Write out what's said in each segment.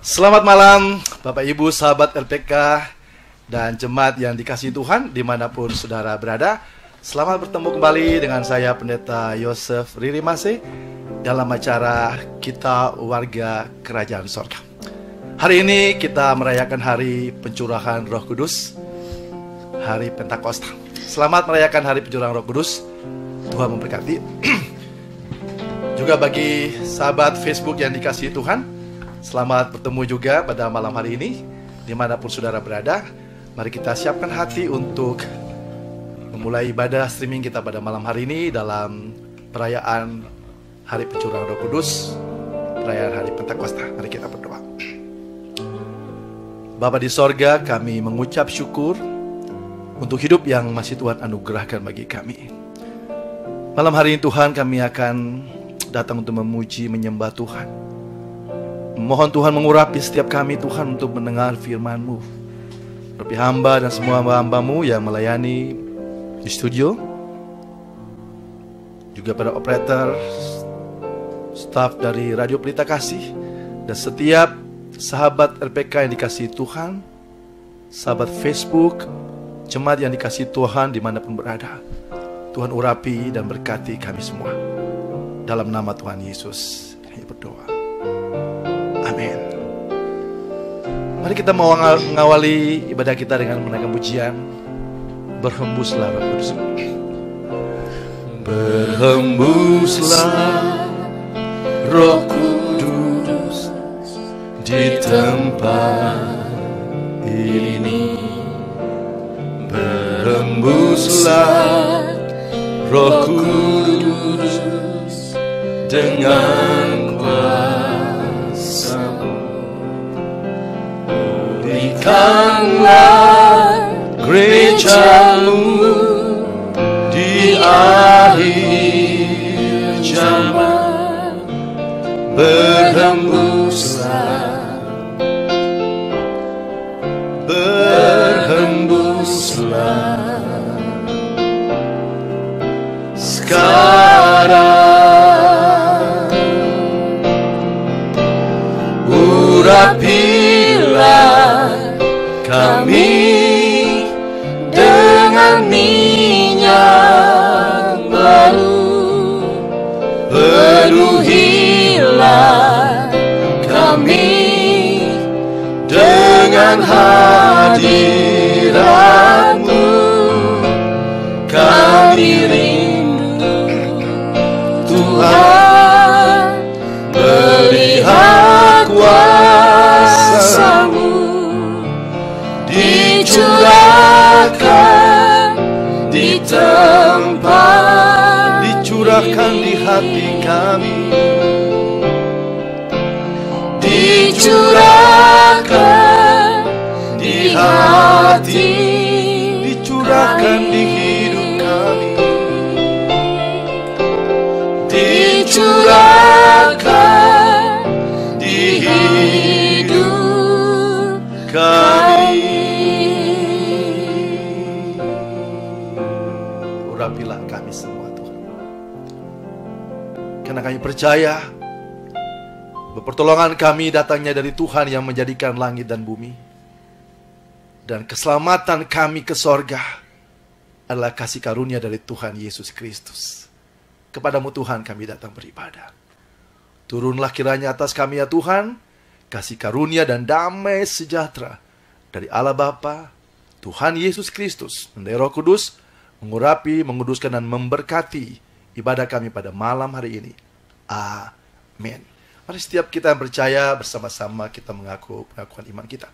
Selamat malam Bapak Ibu sahabat LPK dan jemaat yang dikasihi Tuhan dimanapun saudara berada. Selamat bertemu kembali dengan saya Pendeta Yosef Riri Masih dalam acara Kita Warga Kerajaan Sorga. Hari ini kita merayakan hari pencurahan Roh Kudus, hari Pentakosta. Selamat merayakan hari pencurahan Roh Kudus. Tuhan memberkati. Juga bagi sahabat Facebook yang dikasihi Tuhan, selamat bertemu juga pada malam hari ini dimanapun saudara berada. Mari kita siapkan hati untuk memulai ibadah streaming kita pada malam hari ini dalam perayaan hari pencurahan Roh Kudus, perayaan hari Pentakosta. Mari kita berdoa. Bapa di sorga, kami mengucap syukur untuk hidup yang masih Tuhan anugerahkan bagi kami. Malam hari ini Tuhan, kami akan datang untuk memuji, menyembah Tuhan. Mohon Tuhan mengurapi setiap kami Tuhan untuk mendengar firman-Mu. Urapi hamba dan semua hamba-Mu yang melayani di studio, juga para operator, staf dari Radio Pelita Kasih, dan setiap sahabat LPK yang dikasihi Tuhan, sahabat Facebook, jemaat yang dikasihi Tuhan dimanapun berada. Tuhan urapi dan berkati kami semua. Dalam nama Tuhan Yesus kami berdoa. Amin. Mari kita mengawali ibadah kita dengan menaikkan pujian Berhembuslah Roh Kudus. Berhembuslah Roh Kudus di tempat ini. Berhembuslah Roh Kudus dengan kuasa-Mu. Pulihkanlah gereja-Mu di akhir zaman. Berhembuslah, berhembuslah sekarang. Urapilah kami dengan minyak baru. Penuhilah kami dengan hadirat-Mu. Kami rindu Tuhan melihat kuasa-Mu dicurahkan di tempat, dicurahkan di hati kami, dicurahkan di hati, dicurahkan di hidup kami, dicurahkan di hidup kami. Urapilah kami semua Tuhan, karena kami percaya bahwa pertolongan kami datangnya dari Tuhan yang menjadikan langit dan bumi, dan keselamatan kami ke sorga adalah kasih karunia dari Tuhan Yesus Kristus. Kepadamu Tuhan kami datang beribadah. Turunlah kiranya atas kami ya Tuhan, kasih karunia dan damai sejahtera dari Allah Bapa, Tuhan Yesus Kristus, dan dari Roh Kudus, mengurapi, menguduskan, dan memberkati ibadah kami pada malam hari ini. Amin. Mari setiap kita yang percaya bersama-sama kita pengakuan iman kita.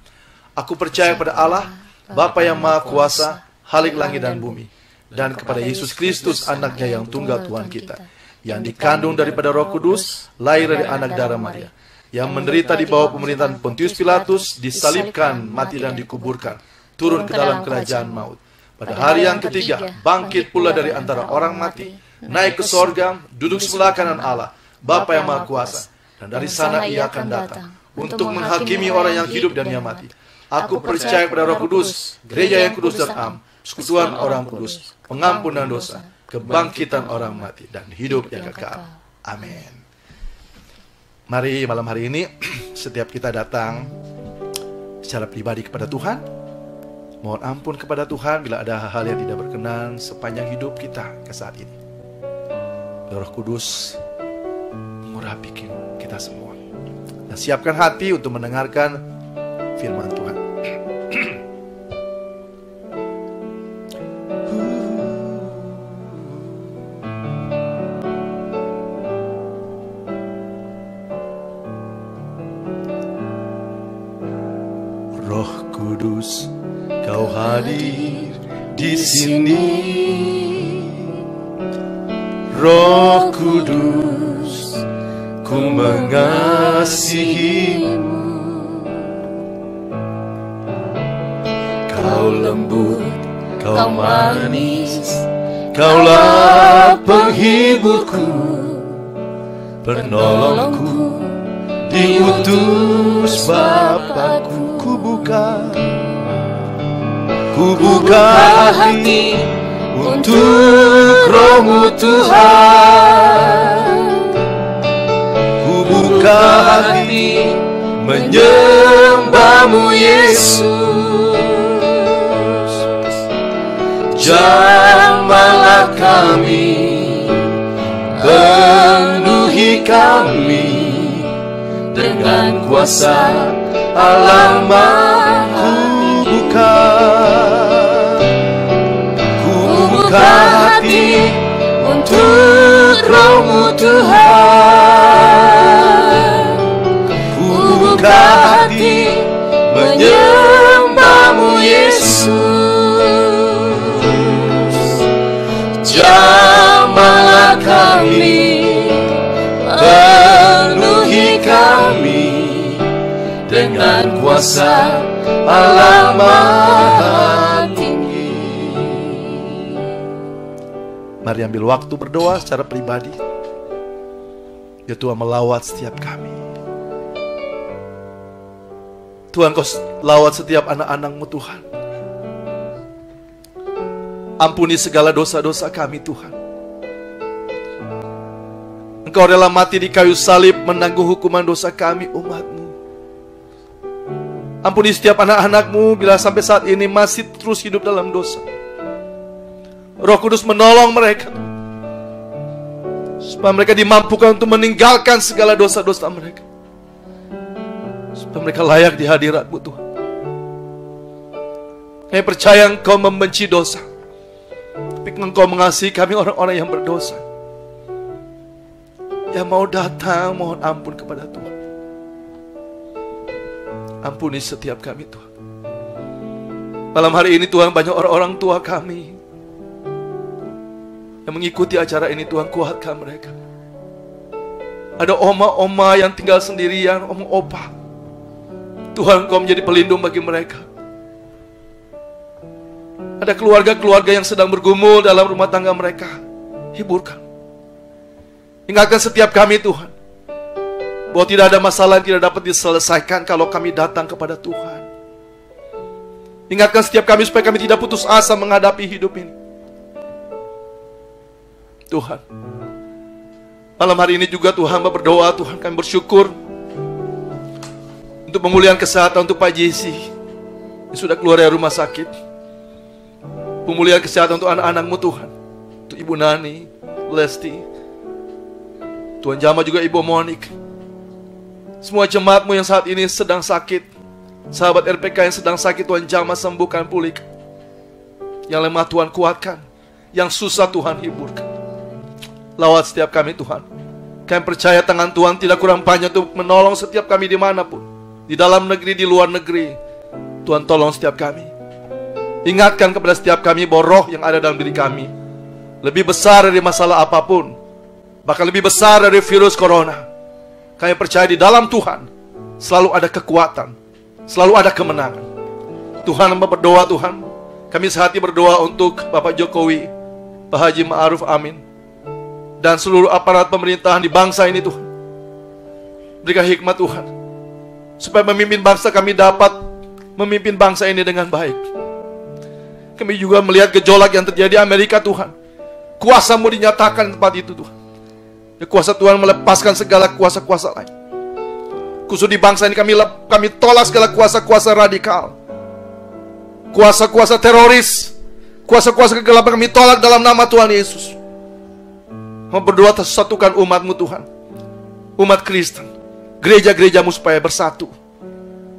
Aku percaya kepada Allah, Bapa yang Maha Kuasa, Khalik langit dan bumi, dan kepada Yesus Kristus anaknya yang tunggal Tuhan kita, yang dikandung daripada Roh Kudus, lahir dari anak darah Maria, yang menderita di bawah pemerintahan Pontius Pilatus, disalibkan, mati dan dikuburkan, turun ke dalam kerajaan maut. Pada hari yang ketiga, bangkit pula dari antara orang mati, naik ke sorga, duduk sebelah kanan Allah, Bapa yang Maha Kuasa, dan dari sana Ia akan datang untuk menghakimi orang yang hidup dan yang mati. Aku percaya kepada Roh Kudus, gereja yang kudus dan am, persekutuan orang kudus, pengampunan dosa, kebangkitan orang mati, dan hidup yang kekal. Amin. Mari malam hari ini setiap kita datang secara pribadi kepada Tuhan, mohon ampun kepada Tuhan bila ada hal-hal yang tidak berkenan sepanjang hidup kita ke saat ini. Roh Kudus mengurapi kita semua. Dan siapkan hati untuk mendengarkan firman Tuhan. Roh Kudus, Kau hadir di sini. Roh Kudus, ku mengasihimu. Kau lembut, Kau manis, Kaulah penghiburku, penolongku, diutus Bapakku. Ku buka hati untuk Roh-Mu Tuhan. Ku buka hati menyembah-Mu Yesus. Jamahlah kami, penuhi kami dengan kuasa Allah Maha. Ku buka hati untuk Roh-Mu Tuhan. Ku buka hati menyembah-Mu Yesus. Jamahlah kami, penuhi kami dengan kuasa Allah Maha Tinggi. Mari ambil waktu berdoa secara pribadi. Ya Tuhan, melawat setiap kami. Tuhan, Kau lawat setiap anak-anak-Mu Tuhan. Ampuni segala dosa-dosa kami Tuhan. Engkau rela mati di kayu salib menanggung hukuman dosa kami umat-Mu. Ampuni setiap anak-anak-Mu bila sampai saat ini masih terus hidup dalam dosa. Roh Kudus menolong mereka, supaya mereka dimampukan untuk meninggalkan segala dosa-dosa mereka, supaya mereka layak di hadirat-Mu Tuhan. Kami percaya Engkau membenci dosa, tapi Engkau mengasihi kami orang-orang yang berdosa, yang mau datang mohon ampun kepada Tuhan. Ampuni setiap kami Tuhan. Malam hari ini Tuhan, banyak orang-orang tua kami yang mengikuti acara ini Tuhan, kuatkan mereka. Ada oma-oma yang tinggal sendirian, oma-opa. Tuhan, Kau menjadi pelindung bagi mereka. Ada keluarga-keluarga yang sedang bergumul dalam rumah tangga mereka, hiburkan. Ingatkan setiap kami Tuhan, bahwa tidak ada masalah yang tidak dapat diselesaikan kalau kami datang kepada Tuhan. Ingatkan setiap kami supaya kami tidak putus asa menghadapi hidup ini. Tuhan, malam hari ini juga Tuhan berdoa, Tuhan kami bersyukur untuk pemulihan kesehatan untuk Pak Jesse yang sudah keluar dari rumah sakit. Pemulihan kesehatan untuk anak-anak-Mu Tuhan, untuk Ibu Nani, Lesti, Tuhan jamah juga Ibu Monik. Semua jemaat-Mu yang saat ini sedang sakit, sahabat RPK yang sedang sakit, Tuhan jamah sembuhkan, pulihkan. Yang lemah Tuhan kuatkan, yang susah Tuhan hiburkan. Lawat setiap kami Tuhan. Kami percaya tangan Tuhan tidak kurang banyak untuk menolong setiap kami dimanapun, di dalam negeri, di luar negeri. Tuhan tolong setiap kami. Ingatkan kepada setiap kami bahwa roh yang ada dalam diri kami lebih besar dari masalah apapun, bahkan lebih besar dari virus corona. Kami percaya di dalam Tuhan selalu ada kekuatan, selalu ada kemenangan. Tuhan, hamba berdoa Tuhan, kami sehati berdoa untuk Bapak Jokowi, Pak Haji Ma'ruf Amin, dan seluruh aparat pemerintahan di bangsa ini Tuhan. Berikan hikmat Tuhan, supaya memimpin bangsa kami dapat memimpin bangsa ini dengan baik. Kami juga melihat gejolak yang terjadi di Amerika Tuhan. Kuasa-Mu dinyatakan di tempat itu Tuhan. Ya, kuasa Tuhan melepaskan segala kuasa-kuasa lain. Khusus di bangsa ini kami tolak segala kuasa-kuasa radikal, kuasa-kuasa teroris, kuasa-kuasa kegelapan kami tolak dalam nama Tuhan Yesus. Kami berdoa satukan umat-Mu Tuhan, umat Kristen, gereja-gereja-Mu supaya bersatu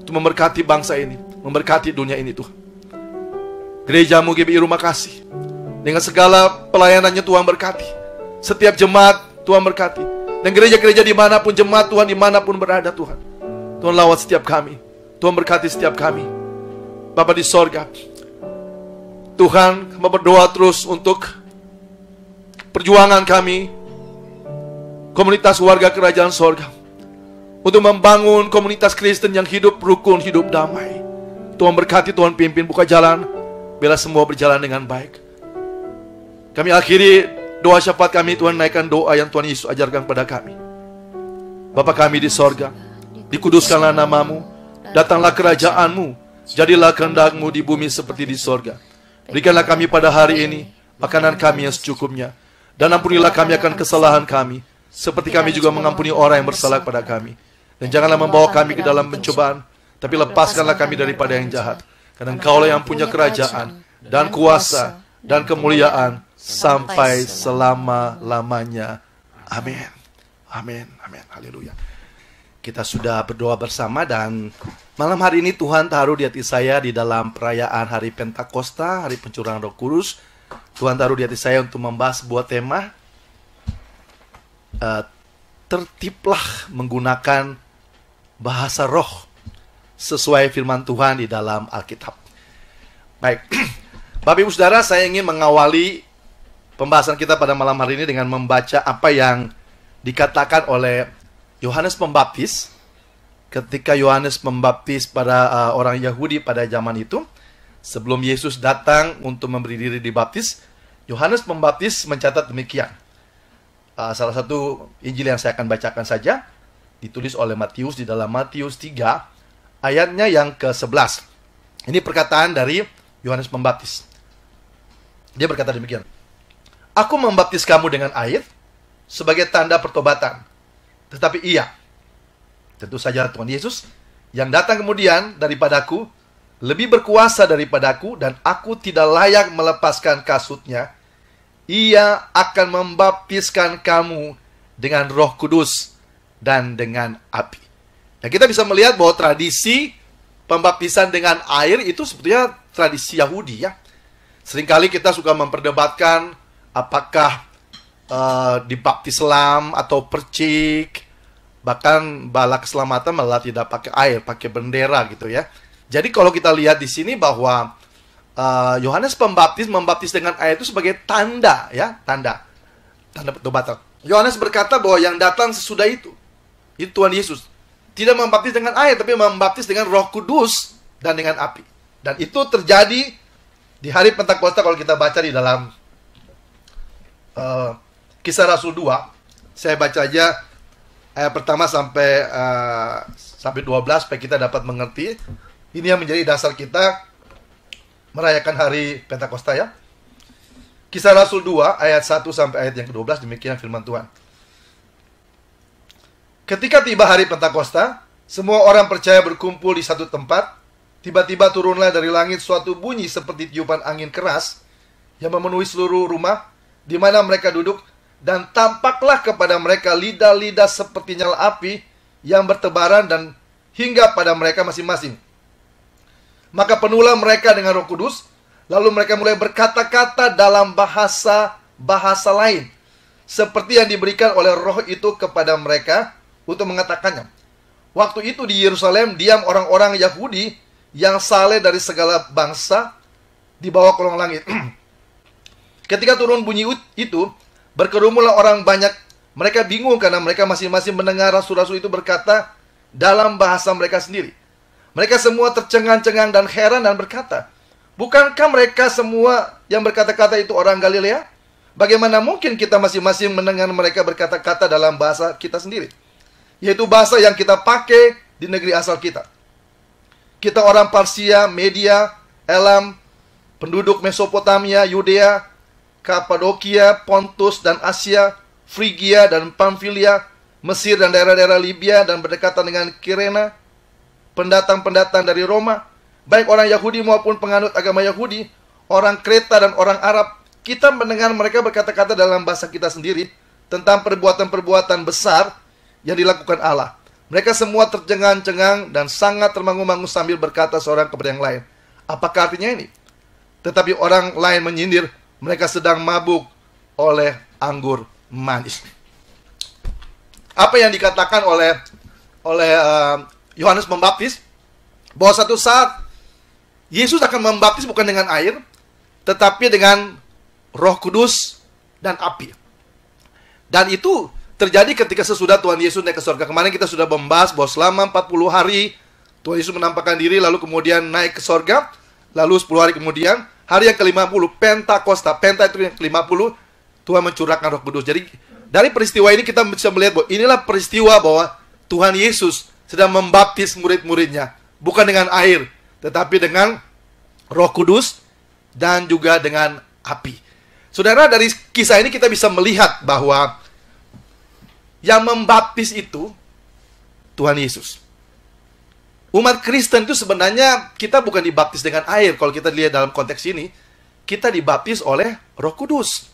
untuk memberkati bangsa ini, memberkati dunia ini Tuhan. Gereja-Mu GBI Rumah Kasih dengan segala pelayanannya Tuhan berkati. Setiap jemaat Tuhan berkati. Dan gereja-gereja dimanapun, jemaat Tuhan dimanapun berada Tuhan, Tuhan lawat setiap kami, Tuhan berkati setiap kami. Bapa di sorga, Tuhan, kami berdoa terus untuk perjuangan kami, komunitas warga kerajaan sorga, untuk membangun komunitas Kristen yang hidup rukun, hidup damai. Tuhan berkati, Tuhan pimpin, buka jalan, biarlah semua berjalan dengan baik. Kami akhiri doa syafaat kami, Tuhan naikkan doa yang Tuhan Yesus ajarkan kepada kami. Bapa kami di sorga, dikuduskanlah nama-Mu, datanglah kerajaan-Mu, jadilah kehendak-Mu di bumi seperti di sorga. Berikanlah kami pada hari ini makanan kami yang secukupnya, dan ampunilah kami akan kesalahan kami, seperti kami juga mengampuni orang yang bersalah kepada kami. Dan janganlah membawa kami ke dalam pencobaan, tapi lepaskanlah kami daripada yang jahat. Karena Engkaulah yang punya kerajaan, dan kuasa, dan kemuliaan, sampai selama-lamanya. Amin. Amin. Amin. Haleluya. Kita sudah berdoa bersama, dan malam hari ini Tuhan taruh di hati saya di dalam perayaan Hari Pentakosta, Hari Pencurahan Roh Kudus. Tuhan taruh di hati saya untuk membahas sebuah tema, tertiblah menggunakan bahasa roh sesuai firman Tuhan di dalam Alkitab. Baik, Bapak Ibu Saudara, saya ingin mengawali pembahasan kita pada malam hari ini dengan membaca apa yang dikatakan oleh Yohanes Pembaptis ketika Yohanes membaptis pada orang Yahudi pada zaman itu. Sebelum Yesus datang untuk memberi diri dibaptis, Yohanes Pembaptis mencatat demikian. Salah satu Injil yang saya akan bacakan saja, ditulis oleh Matius di dalam Matius 3, ayatnya yang ke-11. Ini perkataan dari Yohanes Pembaptis. Dia berkata demikian. Aku membaptis kamu dengan air sebagai tanda pertobatan. Tetapi ia, tentu saja Tuhan Yesus, yang datang kemudian daripadaku, lebih berkuasa daripadaku, dan aku tidak layak melepaskan kasutnya. Ia akan membaptiskan kamu dengan Roh Kudus dan dengan api. Nah, kita bisa melihat bahwa tradisi pembaptisan dengan air itu sebetulnya tradisi Yahudi ya. Seringkali kita suka memperdebatkan apakah dibaptis selam atau percik. Bahkan bala keselamatan malah tidak pakai air, pakai bendera gitu ya. Jadi kalau kita lihat di sini bahwa Yohanes Pembaptis membaptis dengan air itu sebagai tanda ya, tanda pertobatan. Yohanes berkata bahwa yang datang sesudah itu Tuhan Yesus. Tidak membaptis dengan air, tapi membaptis dengan Roh Kudus dan dengan api. Dan itu terjadi di hari Pentakosta. Kalau kita baca di dalam Kisah Rasul 2, saya baca aja ayat pertama sampai 12 supaya kita dapat mengerti. Ini yang menjadi dasar kita merayakan hari Pentakosta ya. Kisah Rasul 2 ayat 1 sampai ayat yang ke-12, demikian firman Tuhan. Ketika tiba hari Pentakosta, semua orang percaya berkumpul di satu tempat. Tiba-tiba turunlah dari langit suatu bunyi seperti tiupan angin keras yang memenuhi seluruh rumah di mana mereka duduk, dan tampaklah kepada mereka lidah-lidah seperti nyala api yang bertebaran dan hingga pada mereka masing-masing. Maka penuhlah mereka dengan Roh Kudus, lalu mereka mulai berkata-kata dalam bahasa lain, seperti yang diberikan oleh Roh itu kepada mereka untuk mengatakannya. Waktu itu di Yerusalem diam orang-orang Yahudi yang saleh dari segala bangsa di bawah kolong langit. Ketika turun bunyi itu, berkerumunlah orang banyak. Mereka bingung karena mereka masing-masing mendengar rasul-rasul itu berkata dalam bahasa mereka sendiri. Mereka semua tercengang-cengang dan heran dan berkata, bukankah mereka semua yang berkata-kata itu orang Galilea? Bagaimana mungkin kita masing-masing mendengar mereka berkata-kata dalam bahasa kita sendiri, yaitu bahasa yang kita pakai di negeri asal kita. Kita orang Parsia, Media, Elam, penduduk Mesopotamia, Yudea, Kapadokia, Pontus dan Asia, Frigia dan Pamfilia, Mesir dan daerah-daerah Libya dan berdekatan dengan Kirena, pendatang-pendatang dari Roma, baik orang Yahudi maupun penganut agama Yahudi, orang Kreta dan orang Arab, kita mendengar mereka berkata-kata dalam bahasa kita sendiri tentang perbuatan-perbuatan besar yang dilakukan Allah. Mereka semua tercengang-cengang dan sangat termangu-mangu sambil berkata seorang kepada yang lain, apakah artinya ini? Tetapi orang lain menyindir, mereka sedang mabuk oleh anggur manis. Apa yang dikatakan oleh Yohanes Pembaptis, bahwa satu saat Yesus akan membaptis bukan dengan air, tetapi dengan Roh Kudus dan api. Dan itu terjadi ketika sesudah Tuhan Yesus naik ke surga. Kemarin kita sudah membahas bahwa selama 40 hari Tuhan Yesus menampakkan diri, lalu kemudian naik ke surga. Lalu 10 hari kemudian, hari yang ke-50, Pentakosta, Penta itu yang ke-50, Tuhan mencurahkan Roh Kudus. Jadi dari peristiwa ini kita bisa melihat bahwa inilah peristiwa bahwa Tuhan Yesus sedang membaptis murid-muridnya, bukan dengan air, tetapi dengan Roh Kudus dan juga dengan api. Saudara, dari kisah ini kita bisa melihat bahwa yang membaptis itu Tuhan Yesus. Umat Kristen itu sebenarnya kita bukan dibaptis dengan air. Kalau kita lihat dalam konteks ini, kita dibaptis oleh Roh Kudus.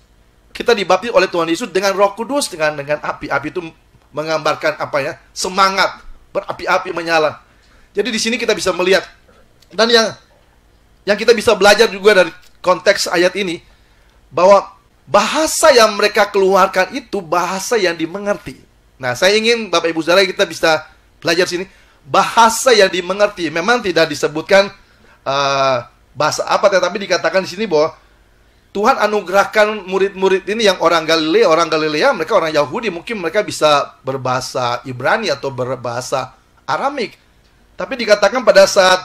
Kita dibaptis oleh Tuhan Yesus dengan Roh Kudus, dengan api. Api itu menggambarkan apa ya? Semangat, berapi-api menyala. Jadi di sini kita bisa melihat, dan yang kita bisa belajar juga dari konteks ayat ini, bahwa bahasa yang mereka keluarkan itu bahasa yang dimengerti. Nah, saya ingin Bapak Ibu Saudara kita bisa belajar sini. Bahasa yang dimengerti. Memang tidak disebutkan bahasa apa, tetapi dikatakan di sini bahwa Tuhan anugerahkan murid-murid ini yang orang Galilea, mereka orang Yahudi, mungkin mereka bisa berbahasa Ibrani atau berbahasa Aramik. Tapi dikatakan pada saat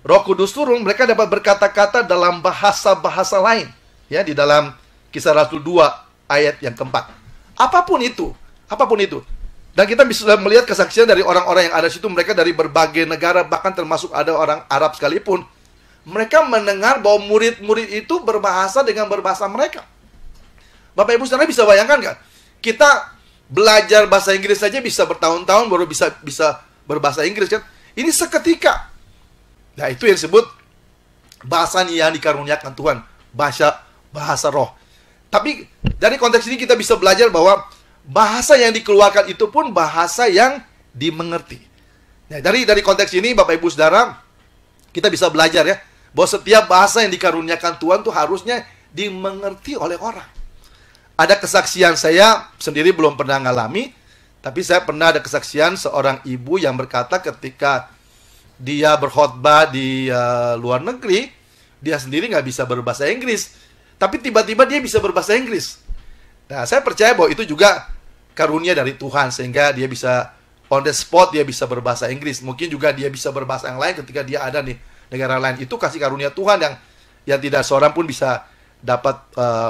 Roh Kudus turun, mereka dapat berkata-kata dalam bahasa-bahasa lain. Ya, di dalam Kisah Rasul 2 ayat yang keempat. Apapun itu. Dan kita bisa melihat kesaksian dari orang-orang yang ada di situ, mereka dari berbagai negara, bahkan termasuk ada orang Arab sekalipun. Mereka mendengar bahwa murid-murid itu berbahasa dengan berbahasa mereka. Bapak Ibu Saudara bisa bayangkan nggak? Kita belajar bahasa Inggris saja bisa bertahun-tahun baru bisa berbahasa Inggris kan? Ini seketika. Nah, itu yang disebut bahasa yang dikaruniakan Tuhan, bahasa roh. Tapi dari konteks ini kita bisa belajar bahwa bahasa yang dikeluarkan itu pun bahasa yang dimengerti. Nah, dari konteks ini Bapak Ibu Saudara, kita bisa belajar ya, bahwa setiap bahasa yang dikaruniakan Tuhan itu harusnya dimengerti oleh orang. Ada kesaksian, saya sendiri belum pernah ngalami, tapi saya pernah ada kesaksian seorang ibu yang berkata ketika dia berkhotbah di luar negeri, dia sendiri nggak bisa berbahasa Inggris, tapi tiba-tiba dia bisa berbahasa Inggris. Nah, saya percaya bahwa itu juga karunia dari Tuhan, sehingga dia bisa on the spot, dia bisa berbahasa Inggris. Mungkin juga dia bisa berbahasa yang lain ketika dia ada di negara lain. Itu kasih karunia Tuhan yang tidak seorang pun bisa dapat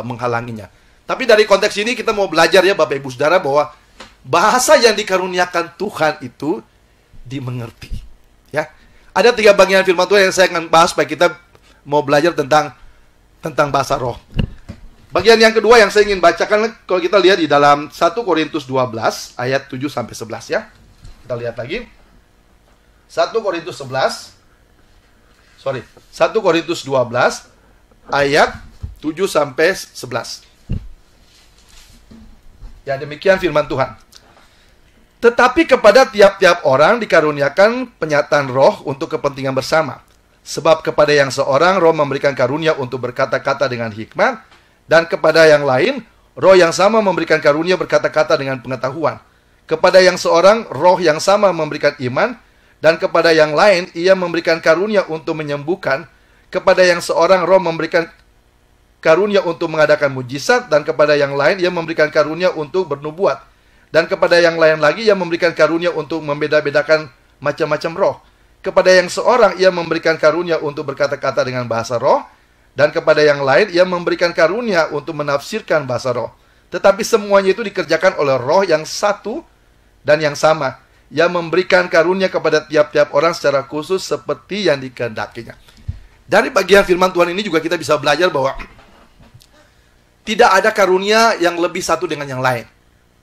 menghalanginya. Tapi dari konteks ini kita mau belajar ya Bapak Ibu Saudara, bahwa bahasa yang dikaruniakan Tuhan itu dimengerti. Ya, ada 3 bagian firman Tuhan yang saya akan bahas supaya kita mau belajar tentang bahasa roh. Bagian yang kedua yang saya ingin bacakan, kalau kita lihat di dalam 1 Korintus 12 ayat 7 sampai 11 ya. Kita lihat lagi. 1 Korintus 12 ayat 7 sampai 11. Ya, demikian firman Tuhan. Tetapi kepada tiap-tiap orang dikaruniakan penyataan roh untuk kepentingan bersama. Sebab kepada yang seorang roh memberikan karunia untuk berkata-kata dengan hikmat, dan kepada yang lain roh yang sama memberikan karunia berkata-kata dengan pengetahuan. Kepada yang seorang roh yang sama memberikan iman, dan kepada yang lain ia memberikan karunia untuk menyembuhkan. Kepada yang seorang roh memberikan karunia untuk mengadakan mujizat, dan kepada yang lain ia memberikan karunia untuk bernubuat. Dan kepada yang lain lagi ia memberikan karunia untuk membeda-bedakan macam-macam roh. Kepada yang seorang ia memberikan karunia untuk berkata-kata dengan bahasa roh, dan kepada yang lain ia memberikan karunia untuk menafsirkan bahasa roh. Tetapi semuanya itu dikerjakan oleh roh yang satu dan yang sama, yang memberikan karunia kepada tiap-tiap orang secara khusus seperti yang dikehendakinya. Dari bagian firman Tuhan ini juga kita bisa belajar bahwa tidak ada karunia yang lebih satu dengan yang lain.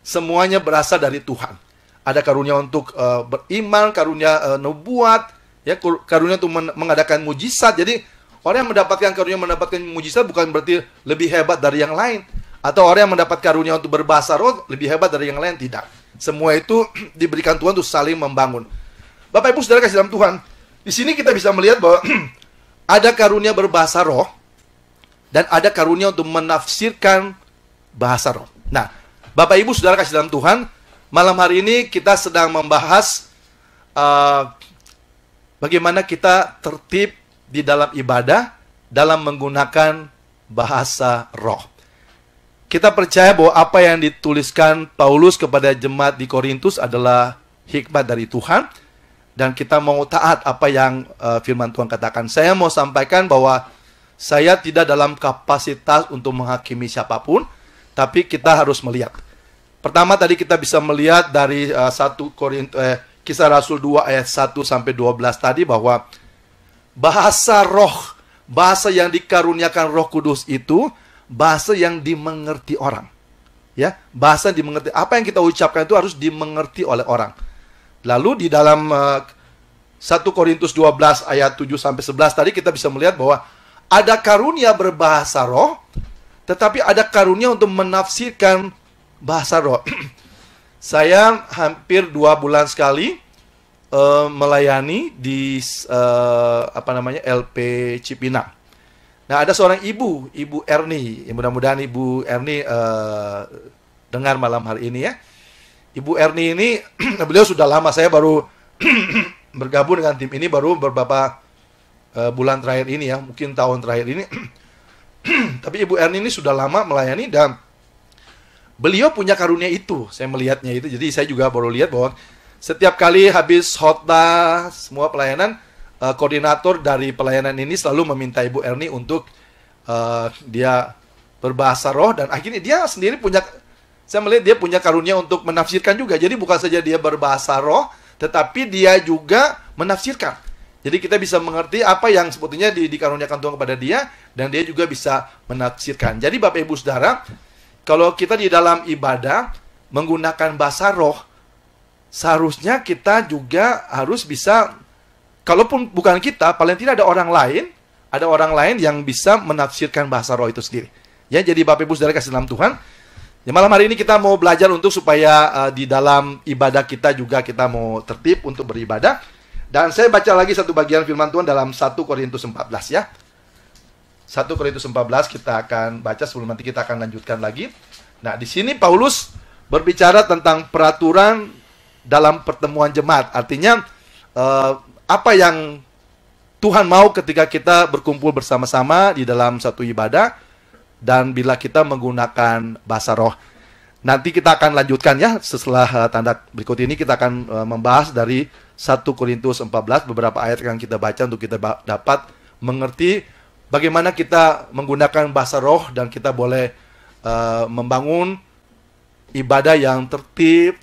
semuanya berasal dari Tuhan. Ada karunia untuk beriman, karunia nubuat, ya, karunia untuk mengadakan mujizat. Jadi orang yang mendapatkan karunia mendapatkan mujizat bukan berarti lebih hebat dari yang lain. Atau orang yang mendapat karunia untuk berbahasa roh lebih hebat dari yang lain, tidak. Semua itu diberikan Tuhan untuk saling membangun. Bapak Ibu Saudara kasih dalam Tuhan, di sini kita bisa melihat bahwa ada karunia berbahasa roh dan ada karunia untuk menafsirkan bahasa roh. Nah, Bapak Ibu Saudara kasih dalam Tuhan, malam hari ini kita sedang membahas bagaimana kita tertib di dalam ibadah dalam menggunakan bahasa roh. Kita percaya bahwa apa yang dituliskan Paulus kepada jemaat di Korintus adalah hikmat dari Tuhan, dan kita mau taat apa yang firman Tuhan katakan. Saya mau sampaikan bahwa saya tidak dalam kapasitas untuk menghakimi siapapun, tapi kita harus melihat. Pertama tadi kita bisa melihat dari Kisah Rasul 2 ayat 1 sampai 12 tadi bahwa bahasa roh, bahasa yang dikaruniakan Roh Kudus itu bahasa yang dimengerti orang. Ya, bahasa yang dimengerti. Apa yang kita ucapkan itu harus dimengerti oleh orang. Lalu di dalam 1 Korintus 12 ayat 7 sampai 11 tadi kita bisa melihat bahwa ada karunia berbahasa roh, tetapi ada karunia untuk menafsirkan bahasa roh. Saya hampir 2 bulan sekali melayani di LP Cipinang. Nah, ada seorang Ibu Erni. Mudah-mudahan Ibu Erni dengar malam hari ini ya. Ibu Erni ini, beliau sudah lama, saya baru bergabung dengan tim ini baru beberapa bulan terakhir ini ya, mungkin tahun terakhir ini. Tapi Ibu Erni ini sudah lama melayani dan beliau punya karunia itu, saya melihatnya itu. Jadi saya juga baru lihat bahwa setiap kali habis khotbah semua pelayanan, koordinator dari pelayanan ini selalu meminta Ibu Erni untuk dia berbahasa roh, dan akhirnya dia sendiri punya, saya melihat dia punya karunia untuk menafsirkan juga. Jadi bukan saja dia berbahasa roh, tetapi dia juga menafsirkan. Jadi kita bisa mengerti apa yang sebetulnya dikaruniakan Tuhan kepada dia, dan dia juga bisa menafsirkan. Jadi Bapak Ibu Saudara, kalau kita di dalam ibadah menggunakan bahasa roh, seharusnya kita juga harus bisa, kalaupun bukan kita, paling tidak ada orang lain yang bisa menafsirkan bahasa roh itu sendiri. Ya, jadi Bapak Ibu Saudara kasih dalam Tuhan, ya, malam hari ini kita mau belajar untuk supaya di dalam ibadah kita juga kita mau tertib untuk beribadah. Dan saya baca lagi satu bagian firman Tuhan dalam 1 Korintus 14 ya. 1 Korintus 14 kita akan baca sebelum nanti kita akan lanjutkan lagi. Nah, di sini Paulus berbicara tentang peraturan dalam pertemuan jemaat. Artinya apa yang Tuhan mau ketika kita berkumpul bersama-sama di dalam satu ibadah dan bila kita menggunakan bahasa roh. Nanti kita akan lanjutkan ya, setelah tanda berikut ini kita akan membahas dari 1 Korintus 14, beberapa ayat yang kita baca untuk kita dapat mengerti bagaimana kita menggunakan bahasa roh dan kita boleh membangun ibadah yang tertib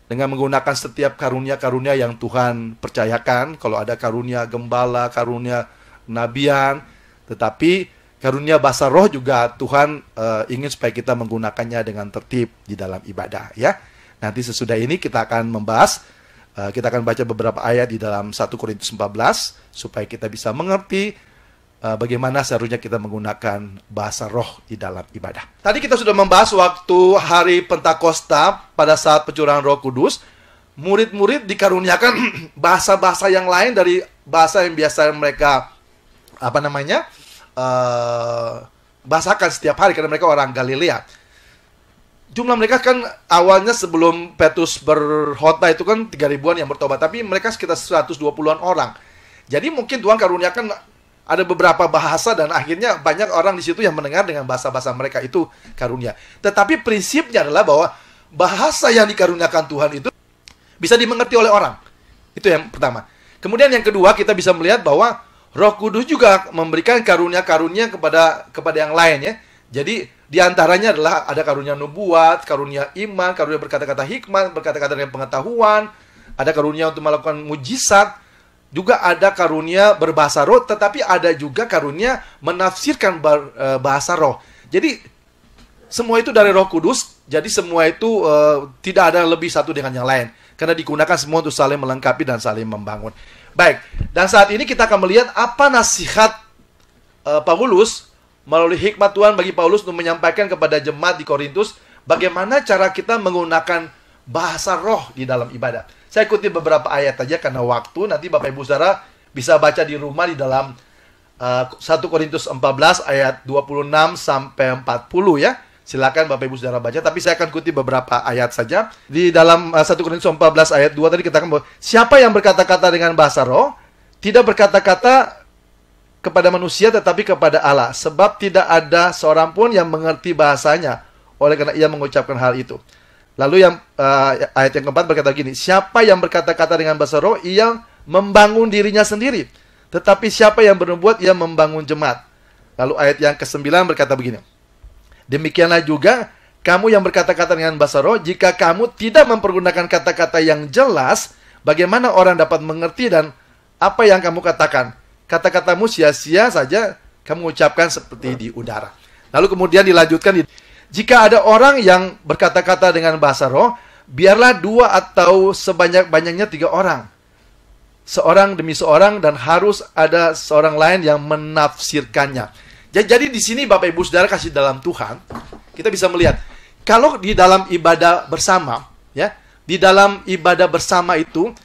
dengan menggunakan setiap karunia-karunia yang Tuhan percayakan. Kalau ada karunia gembala, karunia nabian, tetapi karunia bahasa roh juga Tuhan ingin supaya kita menggunakannya dengan tertib di dalam ibadah ya. Nanti sesudah ini kita akan membahas, kita akan baca beberapa ayat di dalam 1 Korintus 14 supaya kita bisa mengerti bagaimana seharusnya kita menggunakan bahasa roh di dalam ibadah. Tadi kita sudah membahas waktu hari Pentakosta pada saat pencurahan Roh Kudus, murid-murid dikaruniakan bahasa-bahasa yang lain dari bahasa yang biasa mereka bahasakan setiap hari karena mereka orang Galilea. Jumlah mereka kan awalnya sebelum Petrus berkhotbah itu kan 3.000-an yang bertobat, tapi mereka sekitar 120-an orang. Jadi mungkin Tuhan karuniakan ada beberapa bahasa dan akhirnya banyak orang di situ yang mendengar dengan bahasa-bahasa mereka, itu karunia. Tetapi prinsipnya adalah bahwa bahasa yang dikaruniakan Tuhan itu bisa dimengerti oleh orang. Itu yang pertama. Kemudian yang kedua, kita bisa melihat bahwa Roh Kudus juga memberikan karunia-karunia kepada yang lain ya. Jadi diantaranya adalah ada karunia nubuat, karunia iman, karunia berkata-kata hikmat, berkata-kata dengan pengetahuan, ada karunia untuk melakukan mujizat, juga ada karunia berbahasa roh, tetapi ada juga karunia menafsirkan bahasa roh. Jadi semua itu dari Roh Kudus Jadi semua itu tidak ada lebih satu dengan yang lain. Karena digunakan semua untuk saling melengkapi dan saling membangun. Baik, dan saat ini kita akan melihat apa nasihat Paulus melalui hikmat Tuhan bagi Paulus untuk menyampaikan kepada jemaat di Korintus bagaimana cara kita menggunakan bahasa roh di dalam ibadah. Saya ikuti beberapa ayat saja karena waktu. Nanti Bapak Ibu Saudara bisa baca di rumah di dalam 1 Korintus 14 ayat 26 sampai 40 ya. Silakan Bapak Ibu Saudara baca, tapi saya akan kutip beberapa ayat saja. Di dalam 1 Korintus 14 ayat 2 tadi kita akan bahwa siapa yang berkata-kata dengan bahasa roh tidak berkata-kata kepada manusia tetapi kepada Allah, sebab tidak ada seorang pun yang mengerti bahasanya oleh karena ia mengucapkan hal itu. Lalu yang ayat yang keempat berkata gini, siapa yang berkata-kata dengan bahasa roh ia membangun dirinya sendiri, tetapi siapa yang bernubuat ia membangun jemaat. Lalu ayat yang ke-9 berkata begini, demikianlah juga kamu yang berkata-kata dengan bahasa roh, jika kamu tidak mempergunakan kata-kata yang jelas, bagaimana orang dapat mengerti dan apa yang kamu katakan? Kata-katamu sia-sia saja kamu ucapkan seperti di udara. Lalu kemudian dilanjutkan, jika ada orang yang berkata-kata dengan bahasa roh, biarlah 2 atau sebanyak-banyaknya 3 orang. Seorang demi seorang, dan harus ada seorang lain yang menafsirkannya. Jadi di sini Bapak Ibu Saudara kasih dalam Tuhan, kita bisa melihat kalau di dalam ibadah bersama, ya, di dalam ibadah bersama itu,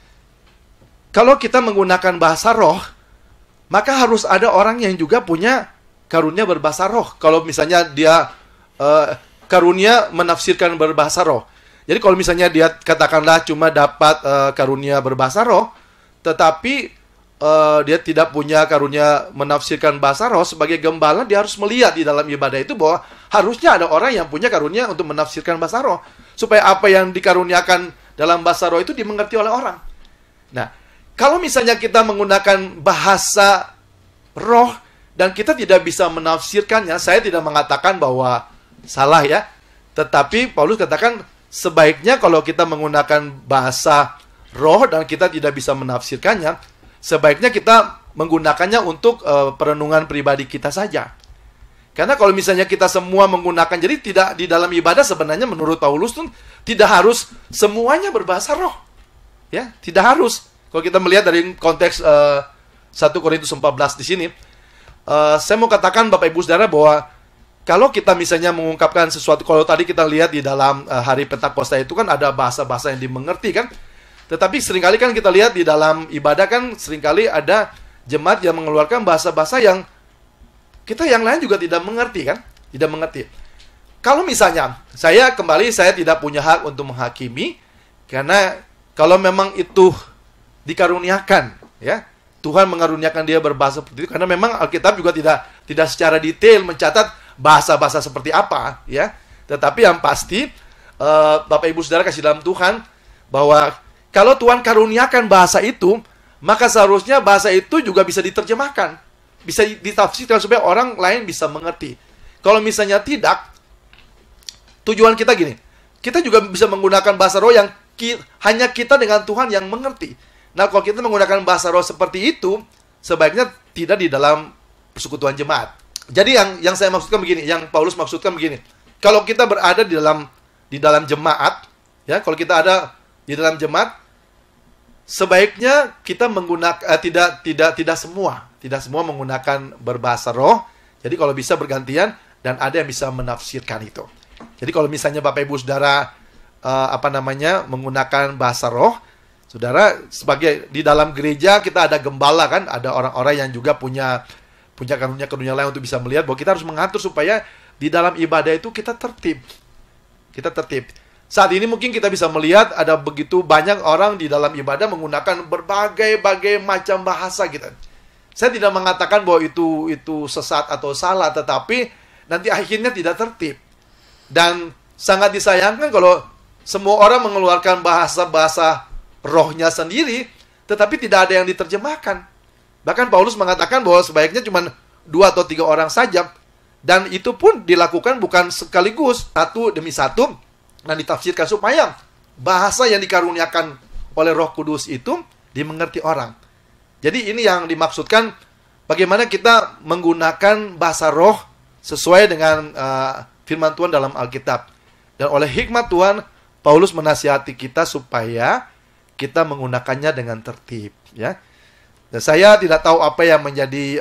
kalau kita menggunakan bahasa roh, maka harus ada orang yang juga punya karunia berbahasa roh. Kalau misalnya dia karunia menafsirkan berbahasa roh. Jadi kalau misalnya dia katakanlah cuma dapat karunia berbahasa roh, tetapi dia tidak punya karunia menafsirkan bahasa roh, sebagai gembala dia harus melihat di dalam ibadah itu bahwa harusnya ada orang yang punya karunia untuk menafsirkan bahasa roh, supaya apa yang dikaruniakan dalam bahasa roh itu dimengerti oleh orang. Nah, kalau misalnya kita menggunakan bahasa roh dan kita tidak bisa menafsirkannya, saya tidak mengatakan bahwa salah ya, tetapi Paulus katakan sebaiknya kalau kita menggunakan bahasa roh dan kita tidak bisa menafsirkannya, sebaiknya kita menggunakannya untuk perenungan pribadi kita saja. Karena kalau misalnya kita semua menggunakan, jadi tidak di dalam ibadah sebenarnya menurut Paulus tuh tidak harus semuanya berbahasa roh. Ya, tidak harus. Kalau kita melihat dari konteks 1 Korintus 14 di sini, saya mau katakan Bapak Ibu Saudara bahwa kalau kita misalnya mengungkapkan sesuatu, kalau tadi kita lihat di dalam hari Pentakosta itu kan ada bahasa-bahasa yang dimengerti kan. Tetapi seringkali kan kita lihat di dalam ibadah kan seringkali ada jemaat yang mengeluarkan bahasa-bahasa yang kita yang lain juga tidak mengerti kan? Tidak mengerti. Kalau misalnya, saya tidak punya hak untuk menghakimi, karena kalau memang itu dikaruniakan, ya, Tuhan mengaruniakan dia berbahasa seperti itu, karena memang Alkitab juga tidak secara detail mencatat bahasa-bahasa seperti apa, ya. Tetapi yang pasti, Bapak Ibu Saudara kasih dalam Tuhan, bahwa kalau Tuhan karuniakan bahasa itu, maka seharusnya bahasa itu juga bisa diterjemahkan, bisa ditafsirkan supaya orang lain bisa mengerti. Kalau misalnya tidak, tujuan kita gini, kita juga bisa menggunakan bahasa roh yang hanya kita dengan Tuhan yang mengerti. Nah, kalau kita menggunakan bahasa roh seperti itu, sebaiknya tidak di dalam persekutuan jemaat. Jadi yang saya maksudkan begini, yang Paulus maksudkan begini, kalau kita berada di dalam jemaat, ya, kalau kita ada di dalam jemaat, sebaiknya kita menggunakan tidak semua menggunakan berbahasa roh. Jadi kalau bisa bergantian dan ada yang bisa menafsirkan itu. Jadi kalau misalnya Bapak Ibu Saudara menggunakan bahasa roh, Saudara sebagai di dalam gereja kita ada gembala kan, ada orang-orang yang juga punya karunia lain untuk bisa melihat bahwa kita harus mengatur supaya di dalam ibadah itu kita tertib. Kita tertib. Saat ini mungkin kita bisa melihat ada begitu banyak orang di dalam ibadah menggunakan berbagai macam bahasa gitu. Saya tidak mengatakan bahwa itu sesat atau salah, tetapi nanti akhirnya tidak tertib. Dan sangat disayangkan kalau semua orang mengeluarkan bahasa-bahasa rohnya sendiri, tetapi tidak ada yang diterjemahkan. Bahkan Paulus mengatakan bahwa sebaiknya cuma 2 atau 3 orang saja. Dan itu pun dilakukan bukan sekaligus, satu demi satu, dan ditafsirkan supaya bahasa yang dikaruniakan oleh Roh Kudus itu dimengerti orang. Jadi ini yang dimaksudkan bagaimana kita menggunakan bahasa roh sesuai dengan firman Tuhan dalam Alkitab. Dan oleh hikmat Tuhan, Paulus menasihati kita supaya kita menggunakannya dengan tertib, ya. Dan saya tidak tahu apa yang menjadi